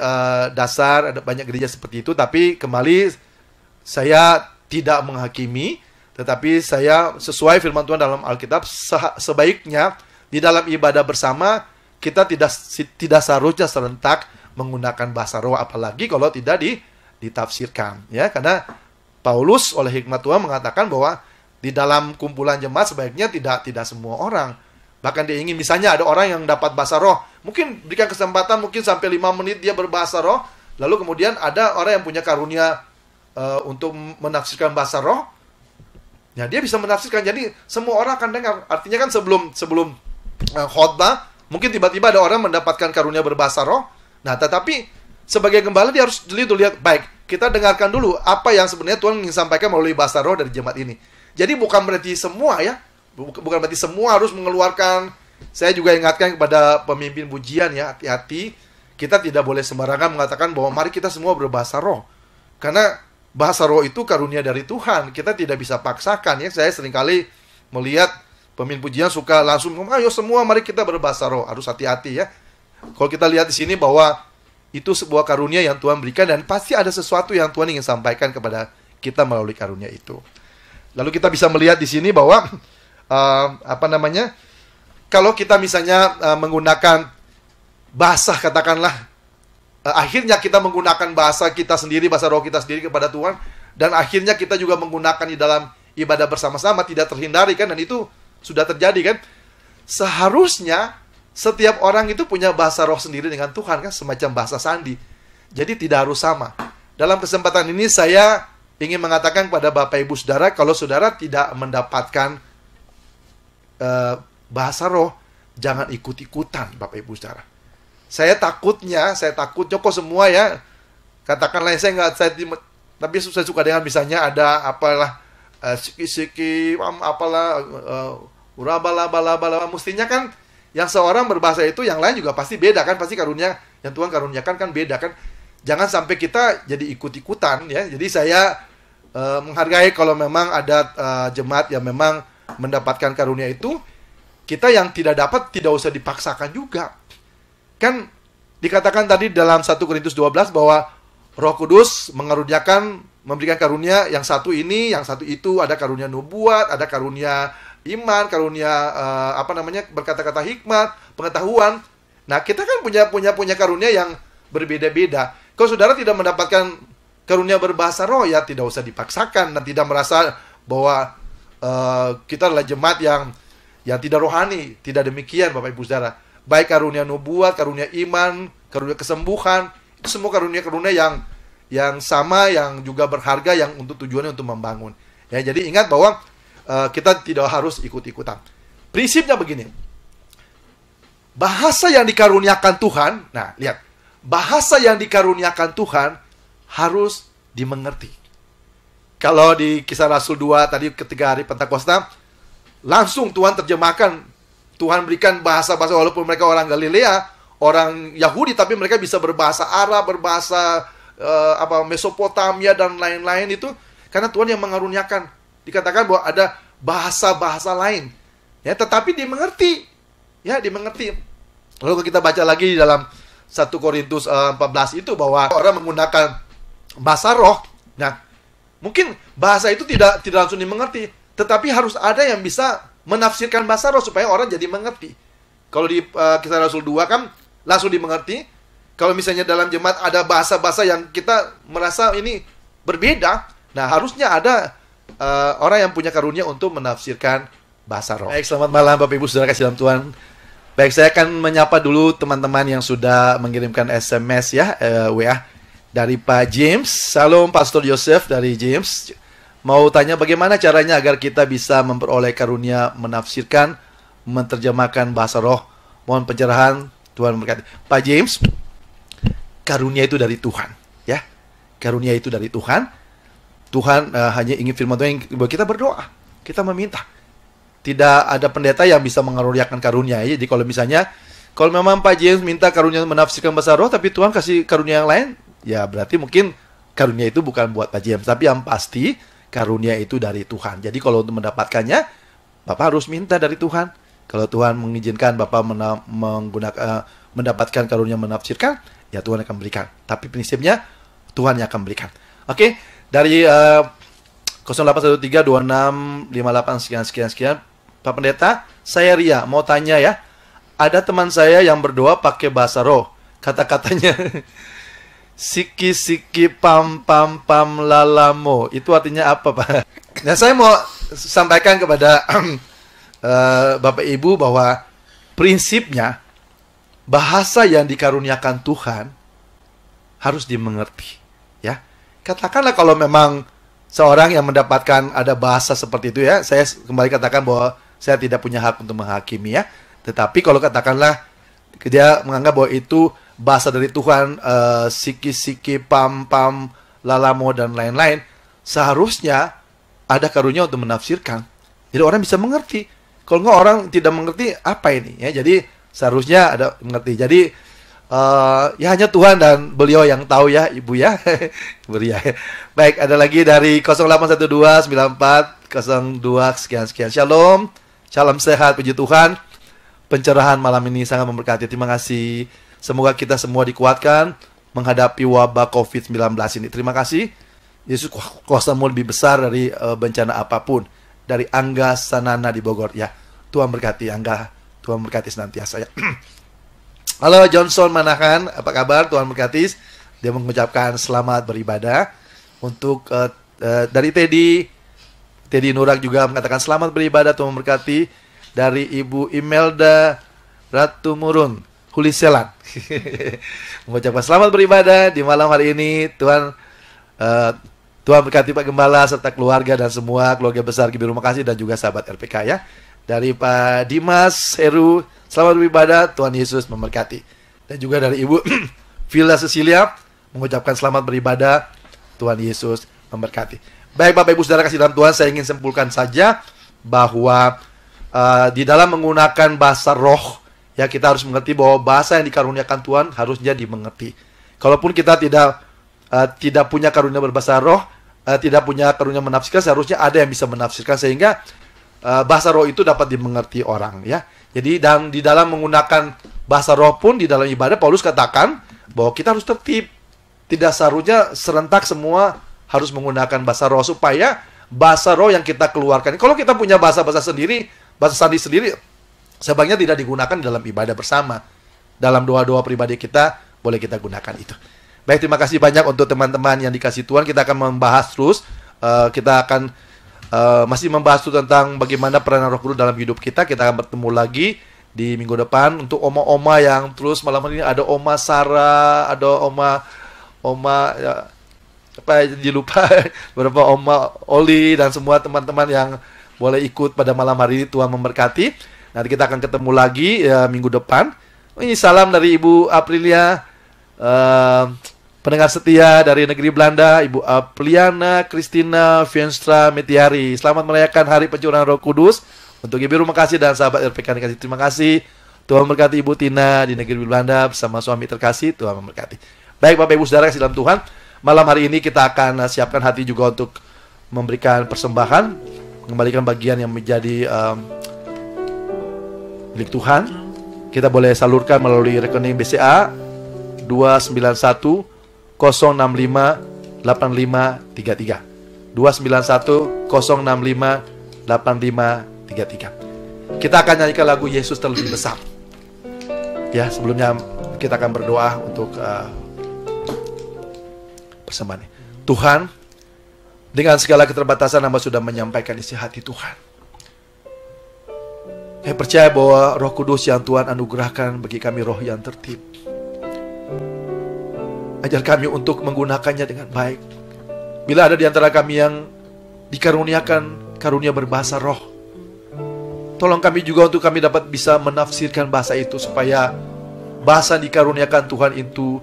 dasar, ada banyak gereja seperti itu, tapi kembali saya tidak menghakimi, tetapi saya sesuai firman Tuhan dalam Alkitab, sebaiknya di dalam ibadah bersama kita tidak seharusnya serentak menggunakan bahasa roh, apalagi kalau tidak ditafsirkan, ya. Karena Paulus oleh hikmat Tuhan mengatakan bahwa di dalam kumpulan jemaat sebaiknya tidak semua orang. Bahkan dia ingin, misalnya ada orang yang dapat bahasa roh, mungkin berikan kesempatan mungkin sampai 5 menit dia berbahasa roh, lalu kemudian ada orang yang punya karunia untuk menafsirkan bahasa roh, ya dia bisa menafsirkan, jadi semua orang akan dengar. Artinya kan sebelum khotbah, mungkin tiba-tiba ada orang mendapatkan karunia berbahasa roh. Nah, tetapi sebagai gembala dia harus lihat, baik, kita dengarkan dulu apa yang sebenarnya Tuhan ingin sampaikan melalui bahasa roh dari jemaat ini. Jadi bukan berarti semua, ya. Bukan berarti semua harus mengeluarkan. Saya juga ingatkan kepada pemimpin pujian, ya, hati-hati. Kita tidak boleh sembarangan mengatakan bahwa mari kita semua berbahasa roh. Karena bahasa roh itu karunia dari Tuhan. Kita tidak bisa paksakan, ya. Saya seringkali melihat pemimpin pujian suka langsung ngomong, ayo semua mari kita berbahasa roh. Harus hati-hati, ya. Kalau kita lihat di sini bahwa itu sebuah karunia yang Tuhan berikan, dan pasti ada sesuatu yang Tuhan ingin sampaikan kepada kita melalui karunia itu. Lalu kita bisa melihat di sini bahwa kalau kita misalnya menggunakan bahasa, katakanlah akhirnya kita menggunakan bahasa kita sendiri, bahasa roh kita sendiri kepada Tuhan, dan akhirnya kita juga menggunakan di dalam ibadah bersama-sama, tidak terhindari kan, dan itu sudah terjadi kan. Seharusnya setiap orang itu punya bahasa roh sendiri dengan Tuhan kan, semacam bahasa sandi. Jadi tidak harus sama. Dalam kesempatan ini saya ingin mengatakan kepada Bapak Ibu Saudara, kalau saudara tidak mendapatkan bahasa roh, jangan ikut-ikutan Bapak Ibu Saudara. Saya takut kok semua, ya. Katakanlah tapi saya suka dengan misalnya ada apalah siki-siki apalah urabala, mestinya kan yang seorang berbahasa itu yang lain juga pasti beda kan, pasti karunia yang Tuhan karuniakan kan beda kan. Jangan sampai kita jadi ikut-ikutan, ya. Jadi saya menghargai kalau memang ada jemaat yang memang mendapatkan karunia itu. Kita yang tidak dapat tidak usah dipaksakan juga. Kan dikatakan tadi dalam 1 Korintus 12 bahwa Roh Kudus memberikan karunia yang satu ini, yang satu itu, ada karunia nubuat, ada karunia iman, karunia berkata-kata hikmat, pengetahuan. Nah, kita kan punya karunia yang berbeda-beda. Kalau saudara tidak mendapatkan karunia berbahasa roh, ya tidak usah dipaksakan, dan tidak merasa bahwa kita adalah jemaat yang tidak rohani. Tidak demikian Bapak Ibu Saudara. Baik karunia nubuat, karunia iman, karunia kesembuhan, itu semua karunia-karunia yang sama, yang juga berharga, yang untuk tujuannya untuk membangun. Ya, jadi ingat bahwa kita tidak harus ikut-ikutan. Prinsipnya begini. Bahasa yang dikaruniakan Tuhan, nah lihat, bahasa yang dikaruniakan Tuhan harus dimengerti. Kalau di Kisah Rasul 2 tadi ketika hari Pentakosta, langsung Tuhan terjemahkan, Tuhan berikan bahasa-bahasa, walaupun mereka orang Galilea, orang Yahudi, tapi mereka bisa berbahasa Arab, berbahasa Mesopotamia dan lain-lain itu, karena Tuhan yang mengaruniakan. Dikatakan bahwa ada bahasa-bahasa lain, ya, tetapi dimengerti, ya, dimengerti. Lalu kita baca lagi di dalam 1 Korintus 14 itu bahwa orang menggunakan bahasa roh. Nah, mungkin bahasa itu tidak langsung dimengerti, tetapi harus ada yang bisa menafsirkan bahasa roh supaya orang jadi mengerti. Kalau di Kisah Rasul 2 kan langsung dimengerti. Kalau misalnya dalam jemaat ada bahasa-bahasa yang kita merasa ini berbeda, nah harusnya ada orang yang punya karunia untuk menafsirkan bahasa roh. Baik, selamat malam Bapak Ibu Saudara kasih dalam Tuhan. Baik, saya akan menyapa dulu teman-teman yang sudah mengirimkan SMS, ya, WA dari Pak James. Salam Pastor Yosef dari James. Mau tanya bagaimana caranya agar kita bisa memperoleh karunia menafsirkan, menerjemahkan bahasa roh. Mohon pencerahan, Tuhan berkati. Pak James, karunia itu dari Tuhan, ya. Karunia itu dari Tuhan. Tuhan hanya ingin firman Tuhan bahwa kita berdoa, kita meminta. Tidak ada pendeta yang bisa mengaruniakan karunia. Ya. Jadi kalau misalnya, kalau memang Pak James minta karunia menafsirkan bahasa roh, tapi Tuhan kasih karunia yang lain, ya berarti mungkin karunia itu bukan buat Pak James. Tapi yang pasti, karunia itu dari Tuhan. Jadi kalau untuk mendapatkannya, Bapak harus minta dari Tuhan. Kalau Tuhan mengizinkan Bapak mendapatkan karunia menafsirkan, ya Tuhan akan berikan. Tapi prinsipnya Tuhan yang akan berikan. Oke, dari 08132658 sekian. Pak Pendeta, saya Ria, mau tanya ya. Ada teman saya yang berdoa pakai bahasa roh. Kata-katanya siki pam pam pam lalamo. Itu artinya apa, Pak? Nah, saya mau sampaikan kepada Bapak Ibu bahwa prinsipnya bahasa yang dikaruniakan Tuhan harus dimengerti, ya. Katakanlah kalau memang seorang yang mendapatkan ada bahasa seperti itu, ya, saya kembali katakan bahwa saya tidak punya hak untuk menghakimi, ya. Tetapi kalau katakanlah dia menganggap bahwa itu bahasa dari Tuhan, siki pam pam lalamo dan lain-lain, seharusnya ada karunia untuk menafsirkan. Jadi orang bisa mengerti. Kalau nggak, orang tidak mengerti apa ini, ya. Jadi seharusnya ada mengerti. Jadi ya hanya Tuhan dan beliau yang tahu, ya Ibu, ya. Beriah. Baik, ada lagi dari 08129402 sekian. Shalom. Salam sehat, puji Tuhan. Pencerahan malam ini sangat memberkati. Terima kasih. Semoga kita semua dikuatkan menghadapi wabah COVID-19 ini. Terima kasih. Yesus, kuasamu lebih besar dari bencana apapun. Dari Angga Sanana di Bogor. Ya, Tuhan berkati Angga. Tuhan berkati senantiasa, ya. Halo Johnson Manahan, apa kabar? Tuhan berkati. Dia mengucapkan selamat beribadah. Untuk dari Teddy Nurak juga mengatakan selamat beribadah, Tuhan berkati. Dari Ibu Imelda Ratu Murun Huliselan mengucapkan selamat beribadah di malam hari ini. Tuhan berkati Pak Gembala serta keluarga dan semua keluarga besar GB Rumah Kasih dan juga sahabat RPK, ya. Dari Pak Dimas Heru, selamat beribadah, Tuhan Yesus memberkati. Dan juga dari Ibu Villa Cecilia mengucapkan selamat beribadah, Tuhan Yesus memberkati. Baik Bapak Ibu Saudara kasih dalam Tuhan, saya ingin simpulkan saja bahwa di dalam menggunakan bahasa roh, ya, kita harus mengerti bahwa bahasa yang dikaruniakan Tuhan harusnya dimengerti. Kalaupun kita tidak punya karunia berbahasa roh, tidak punya karunia menafsirkan, seharusnya ada yang bisa menafsirkan sehingga bahasa roh itu dapat dimengerti orang, ya. Jadi di dalam menggunakan bahasa roh pun di dalam ibadah, Paulus katakan bahwa kita harus tertib. Tidak seharusnya serentak semua harus menggunakan bahasa roh, supaya bahasa roh yang kita keluarkan. Kalau kita punya bahasa-bahasa sendiri, bahasa sandi sendiri, sebaiknya tidak digunakan dalam ibadah bersama. Dalam doa-doa pribadi kita, boleh kita gunakan itu. Baik, terima kasih banyak untuk teman-teman yang dikasih Tuhan. Kita akan membahas terus. Kita akan masih membahas tentang bagaimana peranan Roh Kudus dalam hidup kita. Kita akan bertemu lagi di minggu depan. Untuk oma-oma yang terus malam ini, ada Oma Sarah, ada Oma ya, apa jadi lupa beberapa Oma Oli dan semua teman-teman yang boleh ikut pada malam hari ini. Tuhan memberkati. Nanti kita akan ketemu lagi minggu depan. Ini salam dari Ibu Aprilia, pendengar setia dari negeri Belanda, Ibu Apriana Christina Vienstra Metiari. Selamat merayakan Hari Pencurahan Roh Kudus untuk Ibu Rumah Kasih dan sahabat RPK dikasih. Terima kasih. Tuhan memberkati Ibu Tina di negeri Belanda bersama suami terkasih. Tuhan memberkati. Baik Bapak Ibu Saudara kasih dalam Tuhan, malam hari ini kita akan siapkan hati juga untuk memberikan persembahan, mengembalikan bagian yang menjadi milik Tuhan. Kita boleh salurkan melalui rekening BCA 291-065-8533 291-065-8533. Kita akan nyanyikan lagu Yesus Terlebih Besar. Ya, sebelumnya kita akan berdoa untuk persembahan ini. Tuhan, dengan segala keterbatasan hamba sudah menyampaikan isi hati Tuhan. Saya percaya bahwa Roh Kudus yang Tuhan anugerahkan bagi kami roh yang tertib. Ajar kami untuk menggunakannya dengan baik. Bila ada di antara kami yang dikaruniakan karunia berbahasa roh, tolong kami juga untuk kami dapat bisa menafsirkan bahasa itu, supaya bahasa yang dikaruniakan Tuhan itu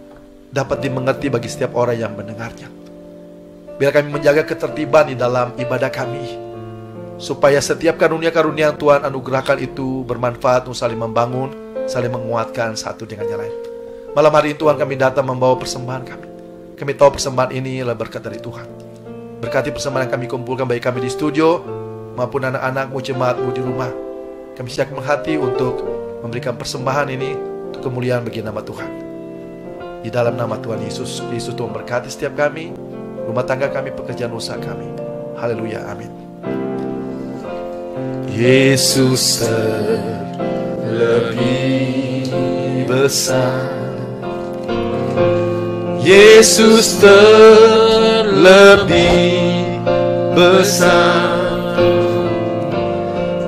dapat dimengerti bagi setiap orang yang mendengarnya. Biar kami menjaga ketertiban di dalam ibadah kami, supaya setiap karunia-karunia yang Tuhan anugerahkan itu bermanfaat untuk saling membangun, saling menguatkan satu dengan yang lain. Malam hari ini Tuhan, kami datang membawa persembahan kami. Kami tahu persembahan ini adalah berkat dari Tuhan. Berkati persembahan yang kami kumpulkan, baik kami di studio maupun anak-anakmu, jemaatmu di rumah. Kami siapkan hati untuk memberikan persembahan ini untuk kemuliaan bagi nama Tuhan. Di dalam nama Tuhan Yesus, Yesus Tuhan berkati setiap kami, rumah tangga kami, pekerjaan usaha kami. Haleluya, amin. Yesus terlebih besar, Yesus terlebih besar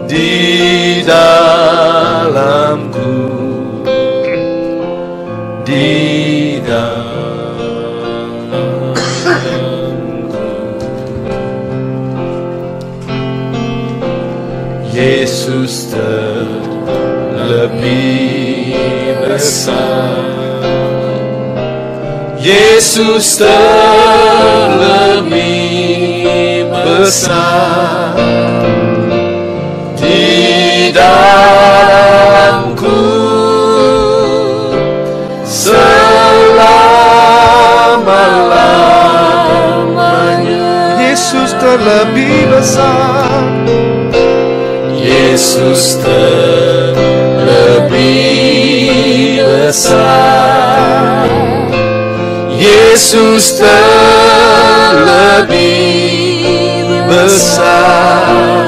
di dalamku, di dalamku. Yesus terlebih besar, Yesus terlebih besar di dalamku selama-lamanya. Yesus terlebih besar, Yesus terlebih besar, Yesus terlebih besar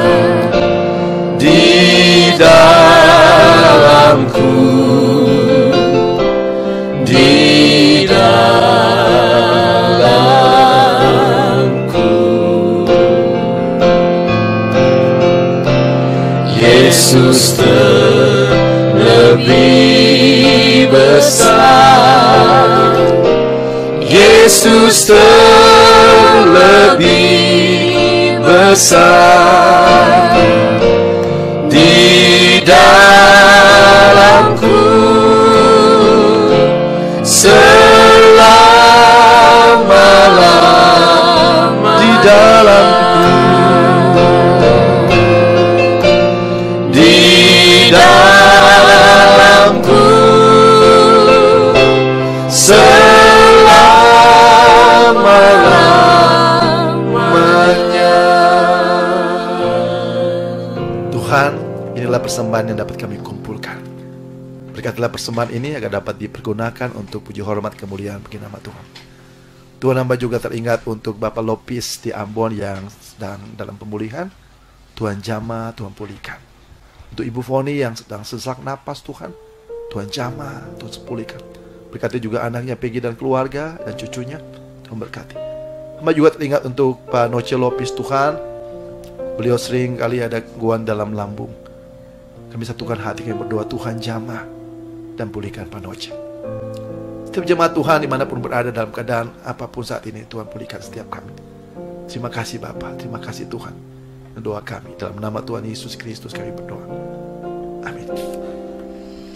di dalamku, di dalamku. Yesus terlebih besar, Yesus terlebih besar di dalamku selama-lamanya. Di dalamku, di dalamku selama-lamanya. Tuhan, inilah persembahan yang dapat kami kumpulkan. Berkatilah persembahan ini agar dapat dipergunakan untuk puji hormat kemuliaan bagi nama Tuhan. Tuhan, hamba juga teringat untuk Bapak Lopis di Ambon yang sedang dalam pemulihan. Tuhan jamah, Tuhan pulihkan. Untuk Ibu Foni yang sedang sesak napas, Tuhan jamah, Tuhan pulihkan. Berkati juga anaknya Peggy dan keluarga dan cucunya, Tuhan berkati. Hamba juga teringat untuk Pak Noce Lopis, Tuhan. Beliau sering kali ada gangguan dalam lambung. Kami satukan hati, kami berdoa, Tuhan jamah dan pulihkan Pak Noce. Setiap jemaat Tuhan dimanapun berada dalam keadaan apapun saat ini, Tuhan pulihkan setiap kami. Terima kasih Bapa, terima kasih Tuhan. Dan doa kami dalam nama Tuhan Yesus Kristus kami berdoa. Amin.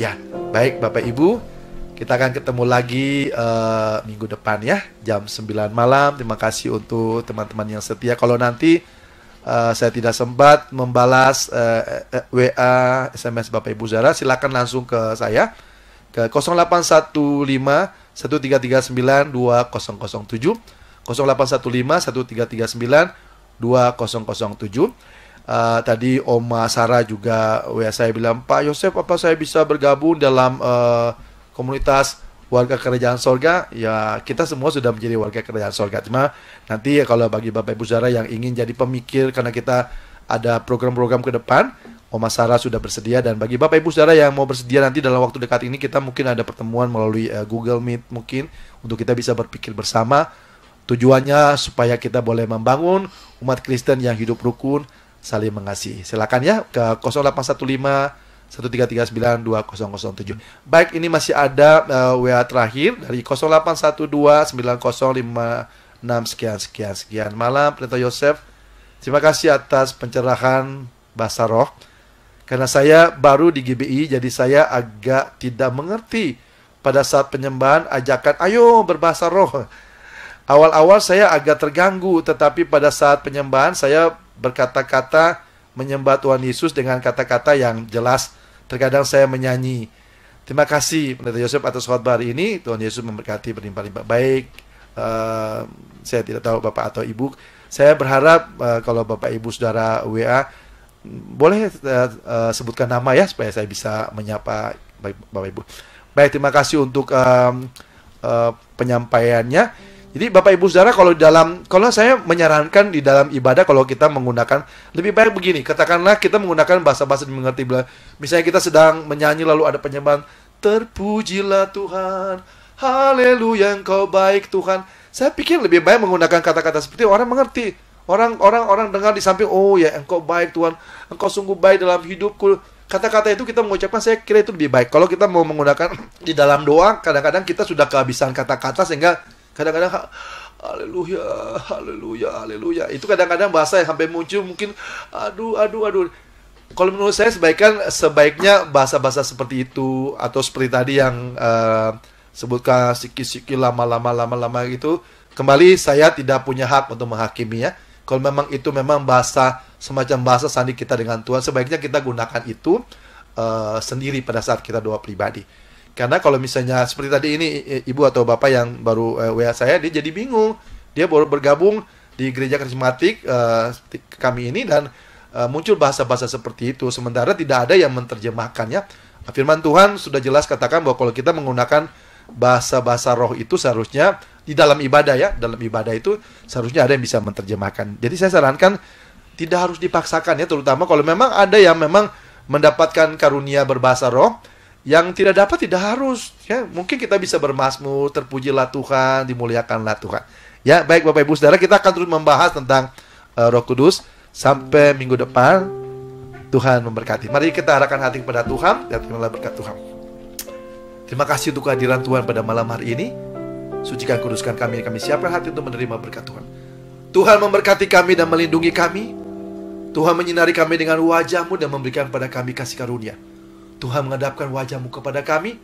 Ya, baik Bapak Ibu, kita akan ketemu lagi minggu depan ya, jam 9 malam. Terima kasih untuk teman-teman yang setia. Kalau nanti saya tidak sempat membalas WA, SMS Bapak Ibu Saudara, silakan langsung ke saya ke 0815 1339 2007, 0815 1339 2007. Tadi Oma Sarah juga WA saya bilang, Pak Yosef, apa saya bisa bergabung dalam komunitas warga kerajaan sorga? Ya, kita semua sudah menjadi warga kerajaan sorga. Cuma nanti ya, kalau bagi Bapak Ibu Saudara yang ingin jadi pemikir, karena kita ada program-program ke depan, Oma Sarah sudah bersedia. Dan bagi Bapak Ibu Saudara yang mau bersedia, nanti dalam waktu dekat ini kita mungkin ada pertemuan melalui Google Meet mungkin, untuk kita bisa berpikir bersama. Tujuannya supaya kita boleh membangun umat Kristen yang hidup rukun, saling mengasihi. Silakan ya ke 0815 1339 2007. Baik, ini masih ada WA terakhir dari 0812 9056 sekian. Malam Pendeta Yosef, terima kasih atas pencerahan bahasa roh. Karena saya baru di GBI, jadi saya agak tidak mengerti pada saat penyembahan ajakan ayo berbahasa roh. Awal-awal saya agak terganggu, tetapi pada saat penyembahan saya berkata-kata menyembah Tuhan Yesus dengan kata-kata yang jelas. Terkadang saya menyanyi. Terima kasih Pendeta Yosef atas khotbah hari ini. Tuhan Yesus memberkati berlimpah-limpah. Baik, Saya tidak tahu Bapak atau Ibu. Saya berharap kalau Bapak Ibu Saudara WA, boleh sebutkan nama ya, supaya saya bisa menyapa Bapak Ibu. Baik, terima kasih untuk penyampaiannya. Jadi Bapak Ibu Saudara, kalau saya menyarankan di dalam ibadah, kalau kita menggunakan, lebih baik begini, katakanlah kita menggunakan bahasa-bahasa dimengerti. Misalnya kita sedang menyanyi lalu ada penyembahan, terpujilah Tuhan, haleluya Engkau baik Tuhan. Saya pikir lebih baik menggunakan kata-kata seperti orang mengerti. Orang dengar di samping, oh ya Engkau baik Tuhan, Engkau sungguh baik dalam hidupku. Kata-kata itu kita mengucapkan, saya kira itu lebih baik. Kalau kita mau menggunakan di dalam doa, kadang-kadang kita sudah kehabisan kata-kata, sehingga kadang-kadang haleluya, haleluya, haleluya. Itu kadang-kadang bahasa yang sampai muncul mungkin aduh. Kalau menurut saya sebaiknya bahasa-bahasa seperti itu, atau seperti tadi yang sebutkan sikit-sikit lama-lama gitu. Kembali, saya tidak punya hak untuk menghakimi ya. Kalau memang itu memang bahasa, semacam bahasa sandi kita dengan Tuhan, sebaiknya kita gunakan itu sendiri pada saat kita doa pribadi. Karena kalau misalnya seperti tadi ini, Ibu atau Bapak yang baru WA saya, dia jadi bingung. Dia baru bergabung di gereja karismatik kami ini, dan muncul bahasa-bahasa seperti itu. Sementara tidak ada yang menerjemahkannya. Firman Tuhan sudah jelas katakan bahwa kalau kita menggunakan bahasa-bahasa roh itu seharusnya di dalam ibadah ya. Dalam ibadah itu seharusnya ada yang bisa menerjemahkan. Jadi saya sarankan tidak harus dipaksakan ya. Terutama kalau memang ada yang memang mendapatkan karunia berbahasa roh, yang tidak dapat tidak harus ya. Mungkin kita bisa bermazmur, terpujilah Tuhan, dimuliakanlah Tuhan. Ya, baik Bapak Ibu Saudara, kita akan terus membahas tentang Roh Kudus sampai minggu depan. Tuhan memberkati. Mari kita arahkan hati kepada Tuhan dan terimalah berkat Tuhan. Terima kasih untuk kehadiran Tuhan pada malam hari ini. Sucikan, kuduskan kami siapkan hati untuk menerima berkat Tuhan. Tuhan memberkati kami dan melindungi kami. Tuhan menyinari kami dengan wajah-Mu dan memberikan kepada kami kasih karunia. Tuhan menghadapkan wajah-Mu kepada kami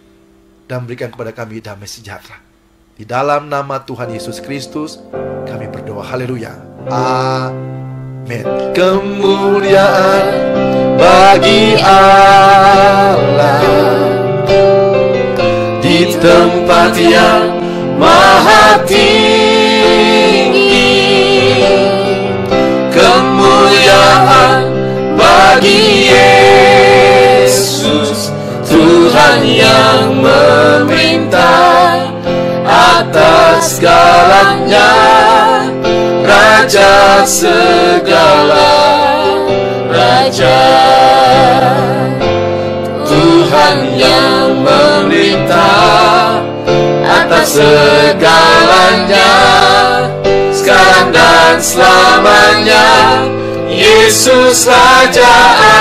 dan memberikan kepada kami damai sejahtera. Di dalam nama Tuhan Yesus Kristus kami berdoa. Haleluya. Amin. Kemuliaan bagi Allah di tempat yang maha tinggi. Kemuliaan bagi Yesus, Tuhan yang memerintah atas segalanya, Raja segala raja. Tuhan yang memerintah atas segalanya, sekarang dan selamanya. Yesus Raja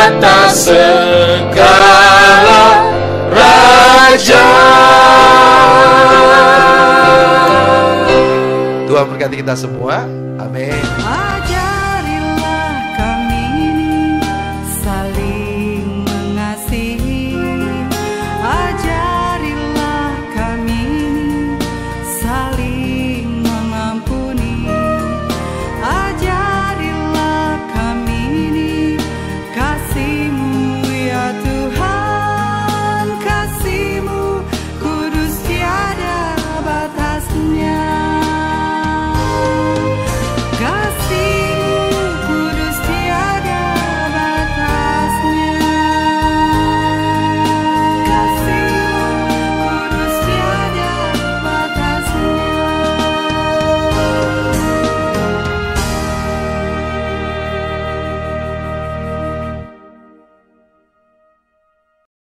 atas segala raja. Tuhan berkati kita semua. Amin.